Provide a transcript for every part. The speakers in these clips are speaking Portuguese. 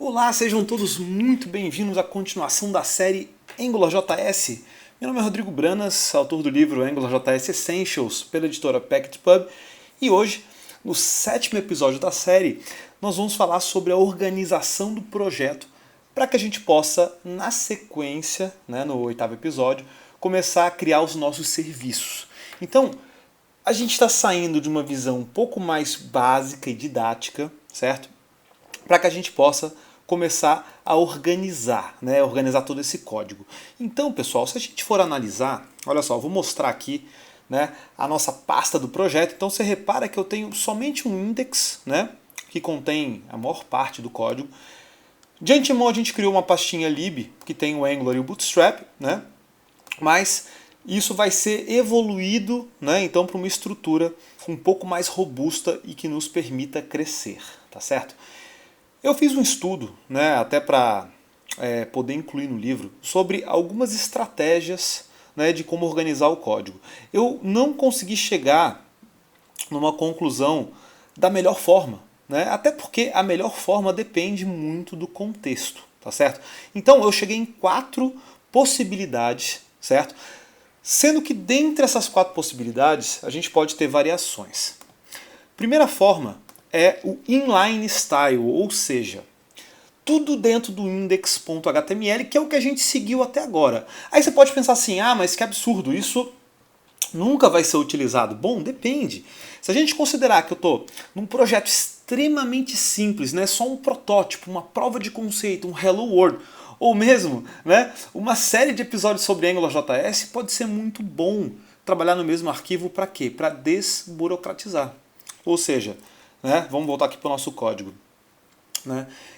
Olá, sejam todos muito bem-vindos à continuação da série AngularJS. Meu nome é Rodrigo Branas, autor do livro AngularJS Essentials, pela editora PackedPub, e hoje, no 7º episódio da série, nós vamos falar sobre a organização do projeto para que a gente possa, na sequência, no 8º episódio, começar a criar os nossos serviços. Então, a gente está saindo de uma visão um pouco mais básica e didática, certo? Para que a gente possa começar a organizar, organizar todo esse código. Então, pessoal, se a gente for analisar, olha só, eu vou mostrar aqui a nossa pasta do projeto. Então você repara que eu tenho somente um index, que contém a maior parte do código. De antemão a gente criou uma pastinha lib, que tem o Angular e o Bootstrap, mas isso vai ser evoluído então para uma estrutura um pouco mais robusta e que nos permita crescer, tá certo? Eu fiz um estudo, até para poder incluir no livro, sobre algumas estratégias de como organizar o código. Eu não consegui chegar numa conclusão da melhor forma, até porque a melhor forma depende muito do contexto, tá certo? Então eu cheguei em 4 possibilidades, certo? Sendo que dentre essas 4 possibilidades a gente pode ter variações. Primeira forma é o inline style, ou seja, tudo dentro do index.html, que é o que a gente seguiu até agora. Aí você pode pensar assim, mas que absurdo, isso nunca vai ser utilizado. Bom, depende. Se a gente considerar que eu estou num projeto extremamente simples, só um protótipo, uma prova de conceito, um Hello World, ou mesmo uma série de episódios sobre AngularJS, pode ser muito bom trabalhar no mesmo arquivo para quê? Para desburocratizar. Ou seja, vamos voltar aqui para o nosso código.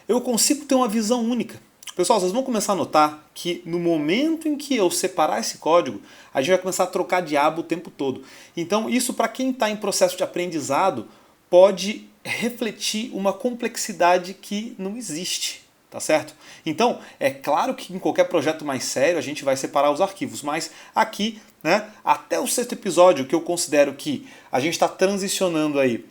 Eu consigo ter uma visão única. Pessoal, vocês vão começar a notar que no momento em que eu separar esse código, a gente vai começar a trocar de aba o tempo todo. Então isso, para quem está em processo de aprendizado, pode refletir uma complexidade que não existe. Tá certo? Então, é claro que em qualquer projeto mais sério a gente vai separar os arquivos, mas aqui, até o 6º episódio, que eu considero que a gente está transicionando aí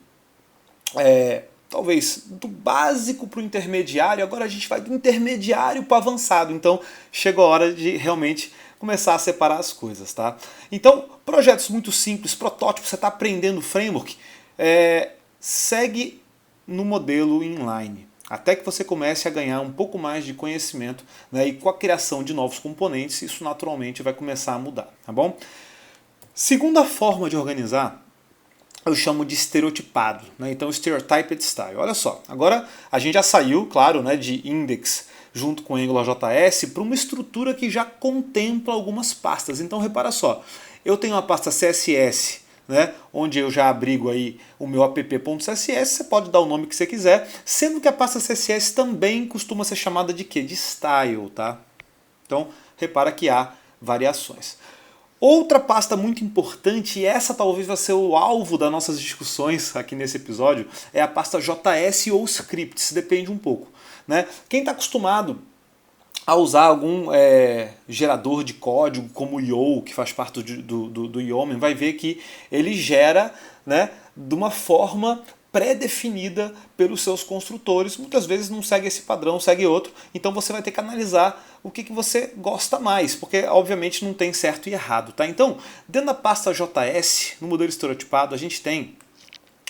talvez do básico para o intermediário, agora a gente vai do intermediário para o avançado, então chegou a hora de realmente começar a separar as coisas, tá? Então, projetos muito simples, protótipos, você está aprendendo framework, segue no modelo inline, até que você comece a ganhar um pouco mais de conhecimento, e com a criação de novos componentes, isso naturalmente vai começar a mudar, tá bom? Segunda forma de organizar, eu chamo de estereotipado, então stereotyped style. Olha só, agora a gente já saiu, claro, de index junto com AngularJS para uma estrutura que já contempla algumas pastas. Então repara só, eu tenho uma pasta CSS, onde eu já abrigo aí o meu app.css, você pode dar o nome que você quiser, sendo que a pasta CSS também costuma ser chamada de quê? De style, tá? Então repara que há variações. Outra pasta muito importante, e essa talvez vai ser o alvo das nossas discussões aqui nesse episódio, é a pasta JS ou scripts, depende um pouco. Quem está acostumado a usar algum gerador de código, como o Yo, que faz parte do Yeoman, vai ver que ele gera de uma forma pré-definida pelos seus construtores, muitas vezes não segue esse padrão, segue outro, então você vai ter que analisar o que você gosta mais, porque obviamente não tem certo e errado, tá? Então, dentro da pasta JS, no modelo estereotipado, a gente tem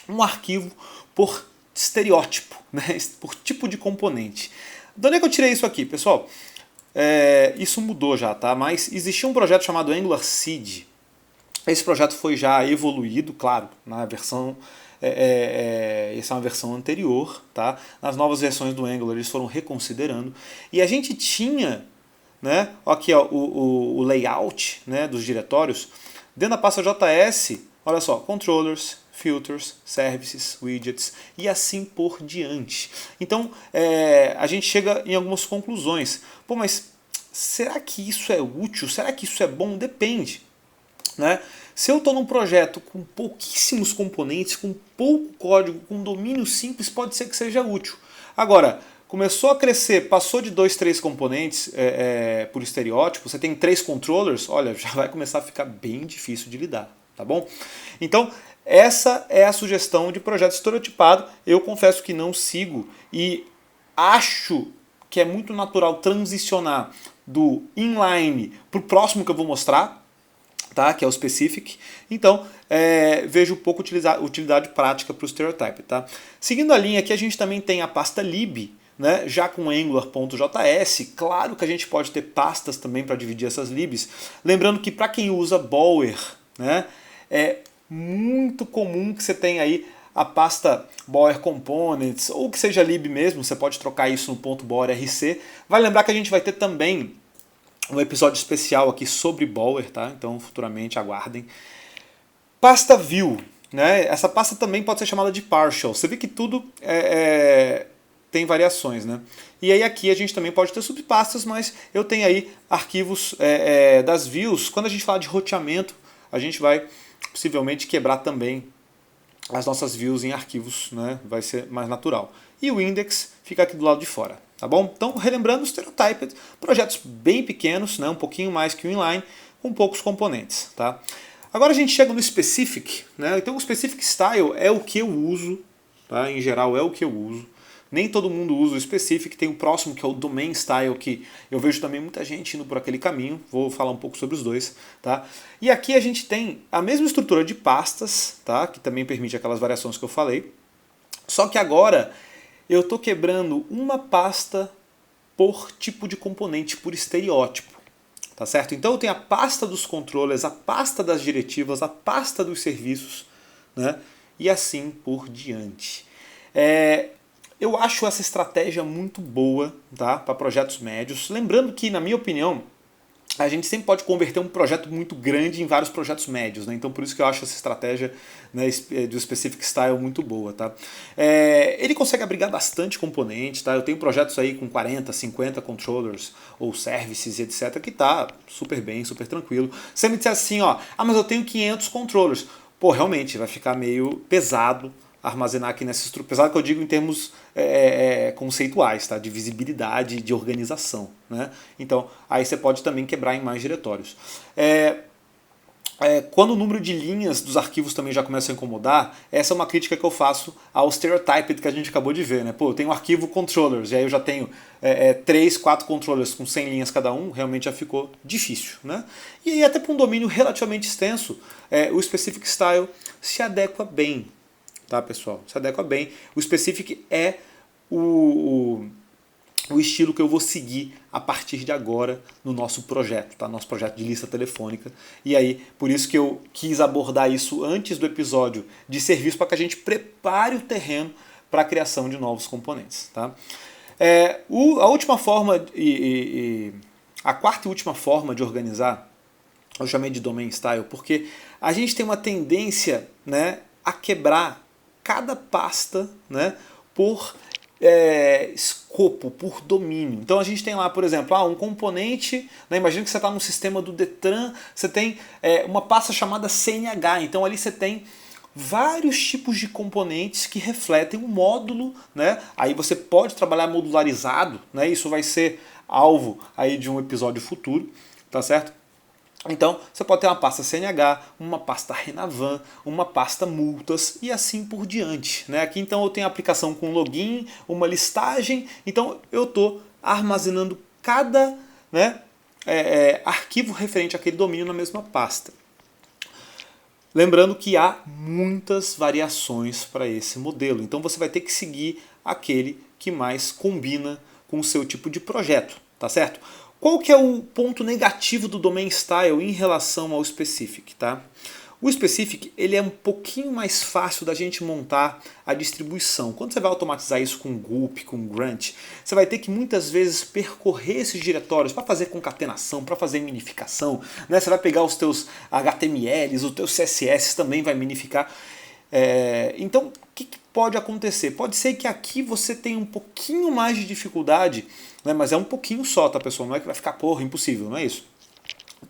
um arquivo por estereótipo, por tipo de componente. De onde é que eu tirei isso aqui, pessoal? Isso mudou já, tá? Mas existia um projeto chamado Angular Seed. Esse projeto foi já evoluído, claro, na versão... essa é uma versão anterior, tá? Nas novas versões do Angular eles foram reconsiderando. E a gente tinha aqui o layout dos diretórios dentro da pasta JS, olha só, controllers, filters, services, widgets e assim por diante. Então a gente chega em algumas conclusões. Pô, mas será que isso é útil? Será que isso é bom? Depende. Se eu estou num projeto com pouquíssimos componentes, com pouco código, com domínio simples, pode ser que seja útil. Agora, começou a crescer, passou de 2, 3 componentes por estereótipo, você tem 3 controllers, olha, já vai começar a ficar bem difícil de lidar, tá bom? Então, essa é a sugestão de projeto estereotipado. Eu confesso que não sigo e acho que é muito natural transicionar do inline para o próximo que eu vou mostrar, tá? Que é o specific. Então, vejo pouco utilidade prática para o stereotype. Tá? Seguindo a linha aqui, a gente também tem a pasta lib, né? Já com Angular.js. Claro que a gente pode ter pastas também para dividir essas libs. Lembrando que para quem usa Bower, né? É muito comum que você tenha aí a pasta Bower Components, ou que seja lib mesmo, você pode trocar isso no ponto .bower.rc. Vai lembrar que a gente vai ter também um episódio especial aqui sobre Bower, tá? Então futuramente aguardem. Pasta view, né? Essa pasta também pode ser chamada de partial. Você vê que tudo tem variações, né? E aí aqui a gente também pode ter subpastas, mas eu tenho aí arquivos das views. Quando a gente fala de roteamento, a gente vai possivelmente quebrar também as nossas views em arquivos, né? Vai ser mais natural. E o index fica aqui do lado de fora, tá bom? Então, relembrando, o Stereotyped, projetos bem pequenos, né? Um pouquinho mais que o inline, com poucos componentes, tá? Agora a gente chega no specific, né? Então o specific style é o que eu uso, tá? Em geral é o que eu uso. Nem todo mundo usa o specific, tem o próximo que é o domain style, que eu vejo também muita gente indo por aquele caminho, vou falar um pouco sobre os dois. Tá? E aqui a gente tem a mesma estrutura de pastas, tá? Que também permite aquelas variações que eu falei, só que agora eu estou quebrando uma pasta por tipo de componente, por estereótipo. Tá certo? Então eu tenho a pasta dos controllers, a pasta das diretivas, a pasta dos serviços, né? E assim por diante. Eu acho essa estratégia muito boa, tá? Para projetos médios. Lembrando que, na minha opinião, a gente sempre pode converter um projeto muito grande em vários projetos médios, né? Então por isso que eu acho essa estratégia, né, do Specific Style muito boa. Tá? Ele consegue abrigar bastante componentes, tá? Eu tenho projetos aí com 40, 50 controllers ou services e etc. que tá super bem, super tranquilo. Se você me disser assim, ó, mas eu tenho 500 controllers, pô, realmente vai ficar meio pesado armazenar aqui nessa estrutura, apesar que eu digo em termos conceituais, tá? De visibilidade, de organização. Né? Então, aí você pode também quebrar em mais diretórios. Quando o número de linhas dos arquivos também já começa a incomodar, essa é uma crítica que eu faço ao Stereotyped que a gente acabou de ver. Né? Pô, eu tenho um arquivo controllers, e aí eu já tenho 3, 4 controllers com 100 linhas cada um, realmente já ficou difícil. Né? E aí até para um domínio relativamente extenso, o Specific Style se adequa bem. Tá, pessoal? Se adequa bem. O Specific é o estilo que eu vou seguir a partir de agora no nosso projeto, tá? Nosso projeto de lista telefônica. E aí, por isso que eu quis abordar isso antes do episódio de serviço, para que a gente prepare o terreno para a criação de novos componentes. Tá? A última forma, a quarta e última forma de organizar, eu chamei de Domain Style, porque a gente tem uma tendência, né, a quebrar cada pasta, né, por escopo, por domínio. Então a gente tem lá, por exemplo, um componente, né, imagina que você está no sistema do Detran, você tem uma pasta chamada CNH, então ali você tem vários tipos de componentes que refletem um módulo, né? Aí você pode trabalhar modularizado, né? Isso vai ser alvo aí de um episódio futuro, tá certo? Então, você pode ter uma pasta CNH, uma pasta Renavan, uma pasta multas e assim por diante. Né? Aqui então eu tenho a aplicação com login, uma listagem, então eu estou armazenando cada, né, arquivo referente àquele domínio na mesma pasta. Lembrando que há muitas variações para esse modelo, então você vai ter que seguir aquele que mais combina com o seu tipo de projeto, tá certo? Qual que é o ponto negativo do Domain Style em relação ao Specific? Tá? O Specific ele é um pouquinho mais fácil da gente montar a distribuição. Quando você vai automatizar isso com Gulp, com Grunt, você vai ter que muitas vezes percorrer esses diretórios para fazer concatenação, para fazer minificação. Né? Você vai pegar os teus HTMLs, os teus CSS também vai minificar. Então, o que pode acontecer? Pode ser que aqui você tenha um pouquinho mais de dificuldade, né, mas é um pouquinho só, tá, pessoal? Não é que vai ficar, impossível, não é isso.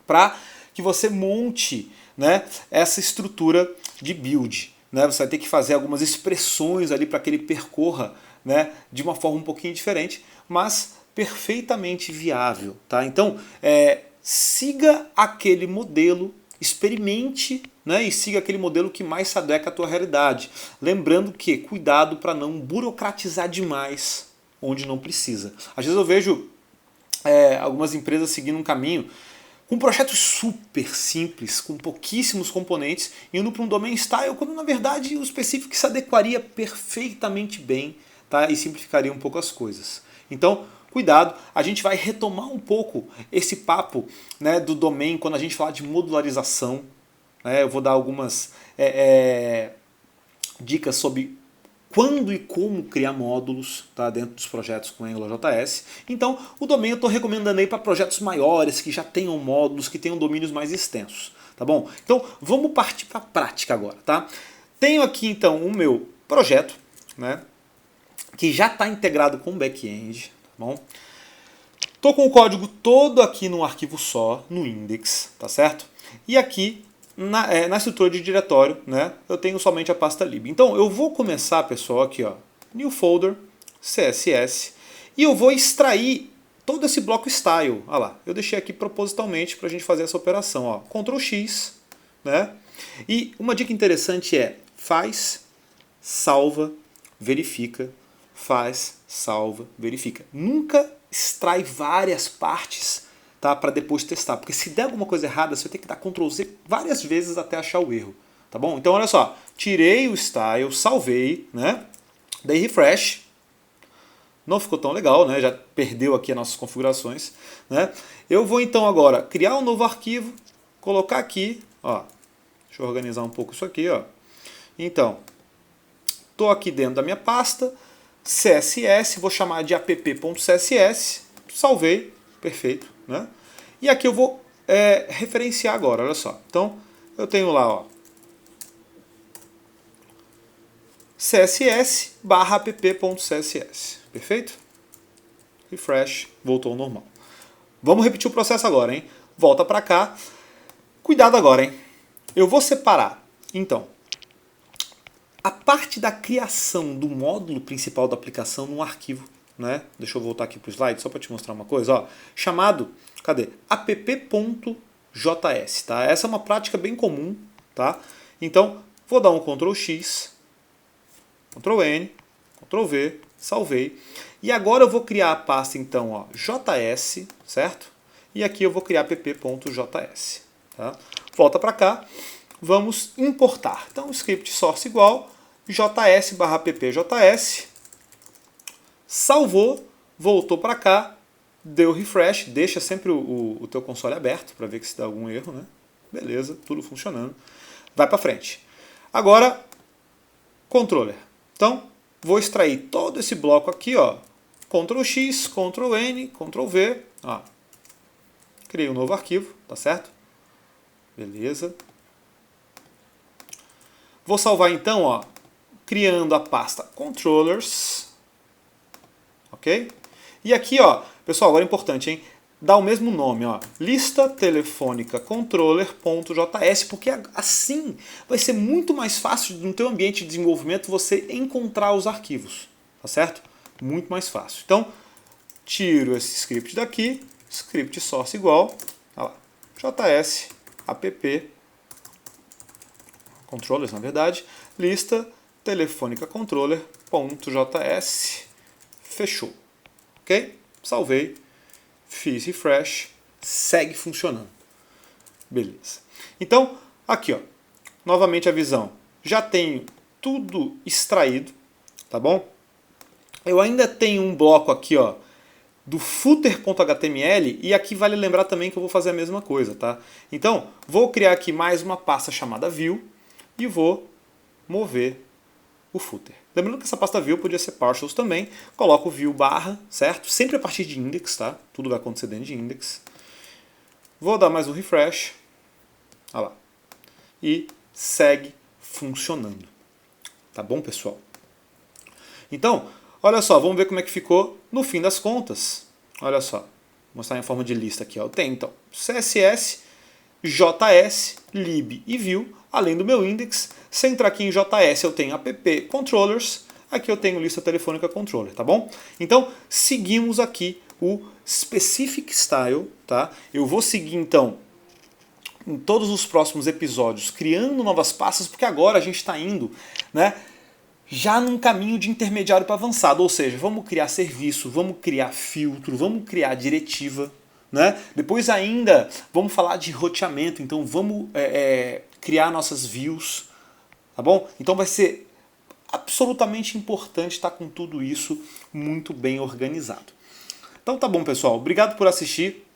Para que você monte, né, essa estrutura de build. Né, você vai ter que fazer algumas expressões ali para que ele percorra, né, de uma forma um pouquinho diferente, mas perfeitamente viável. Tá? Então, siga aquele modelo, experimente, né, e siga aquele modelo que mais se adequa à tua realidade. Lembrando que, cuidado para não burocratizar demais onde não precisa. Às vezes eu vejo algumas empresas seguindo um caminho com projetos super simples, com pouquíssimos componentes, indo para um domain style, quando na verdade o específico se adequaria perfeitamente bem, tá? E simplificaria um pouco as coisas. Então, cuidado, a gente vai retomar um pouco esse papo, né, do domain quando a gente falar de modularização. Né? Eu vou dar algumas dicas sobre quando e como criar módulos, tá, dentro dos projetos com AngularJS. Então, o domain eu estou recomendando aí para projetos maiores, que já tenham módulos, que tenham domínios mais extensos. Tá bom? Então, vamos partir para a prática agora. Tá? Tenho aqui, então, o meu projeto, né, que já está integrado com o back-end. Tá bom? Estou com o código todo aqui num arquivo só, no index, tá certo? E aqui, na estrutura de diretório, né, eu tenho somente a pasta lib. Então eu vou começar, pessoal, aqui, ó, new folder, CSS, e eu vou extrair todo esse bloco style. Olha lá, eu deixei aqui propositalmente para a gente fazer essa operação. Ó, Ctrl X, né? E uma dica interessante é faz, salva, verifica, faz, salva, verifica. Nunca extrai várias partes, tá, para depois testar, porque se der alguma coisa errada, você vai ter que dar Ctrl Z várias vezes até achar o erro, tá bom? Então olha só, tirei o style, salvei, né? Dei refresh, não ficou tão legal, né? Já perdeu aqui as nossas configurações, né? Eu vou então agora criar um novo arquivo, colocar aqui, ó, deixa eu organizar um pouco isso aqui, ó. Então, tô aqui dentro da minha pasta, CSS, vou chamar de app.css, salvei, perfeito. Né? E aqui eu vou referenciar agora, olha só. Então, eu tenho lá, ó, css barra app.css. Perfeito? Refresh, voltou ao normal. Vamos repetir o processo agora, hein? Volta para cá. Cuidado agora, hein? Eu vou separar, então, a parte da criação do módulo principal da aplicação num arquivo. Né? Deixa eu voltar aqui para o slide só para te mostrar uma coisa, ó, chamado, cadê? app.js, tá? Essa é uma prática bem comum, tá? Então, vou dar um Ctrl X, Ctrl N, Ctrl V, salvei. E agora eu vou criar a pasta, então, ó, JS, certo? E aqui eu vou criar app.js, tá? Volta para cá, vamos importar. Então, script source igual, js barra appjs, salvou, voltou para cá, deu refresh, deixa sempre o teu console aberto para ver que se dá algum erro, né? Beleza, tudo funcionando. Vai para frente. Agora, controller. Então, vou extrair todo esse bloco aqui, ó. Ctrl X, Ctrl N, Ctrl V. Ó. Criei um novo arquivo, tá certo? Beleza. Vou salvar então, ó, criando a pasta controllers. Ok? E aqui, ó, pessoal, agora é importante, hein? Dá o mesmo nome, ó, lista telefônica controller.js, porque assim vai ser muito mais fácil no teu ambiente de desenvolvimento você encontrar os arquivos, tá certo? Muito mais fácil. Então, tiro esse script daqui, script source igual, ó lá, js app controllers, na verdade, lista telefônica controller.js, fechou, ok? Salvei. Fiz refresh, segue funcionando. Beleza. Então, aqui, ó, novamente a visão. Já tenho tudo extraído, tá bom? Eu ainda tenho um bloco aqui, ó, do footer.html, e aqui vale lembrar também que eu vou fazer a mesma coisa, tá? Então, vou criar aqui mais uma pasta chamada view e vou mover o footer. Lembrando que essa pasta view podia ser partials também. Coloco o view barra, certo? Sempre a partir de index, tá? Tudo vai acontecer dentro de index. Vou dar mais um refresh. Olha lá. E segue funcionando. Tá bom, pessoal? Então, olha só, vamos ver como é que ficou no fim das contas. Olha só, vou mostrar em forma de lista aqui. Ó. Eu tenho, então, CSS, JS, lib e view, além do meu index. Se entrar aqui em JS, eu tenho app controllers, aqui eu tenho lista telefônica controller, tá bom? Então, seguimos aqui o specific style, tá? Eu vou seguir, então, em todos os próximos episódios, criando novas pastas, porque agora a gente está indo, né, já num caminho de intermediário para avançado, ou seja, vamos criar serviço, vamos criar filtro, vamos criar diretiva, né? Depois ainda vamos falar de roteamento, então vamos criar nossas views, tá bom? Então vai ser absolutamente importante estar com tudo isso muito bem organizado. Então tá bom, pessoal, obrigado por assistir,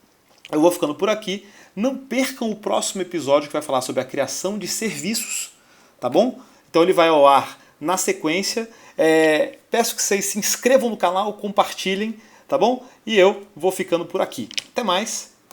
eu vou ficando por aqui. Não percam o próximo episódio que vai falar sobre a criação de serviços, tá bom? Então ele vai ao ar na sequência. Peço que vocês se inscrevam no canal, compartilhem, tá bom? E eu vou ficando por aqui. Até mais!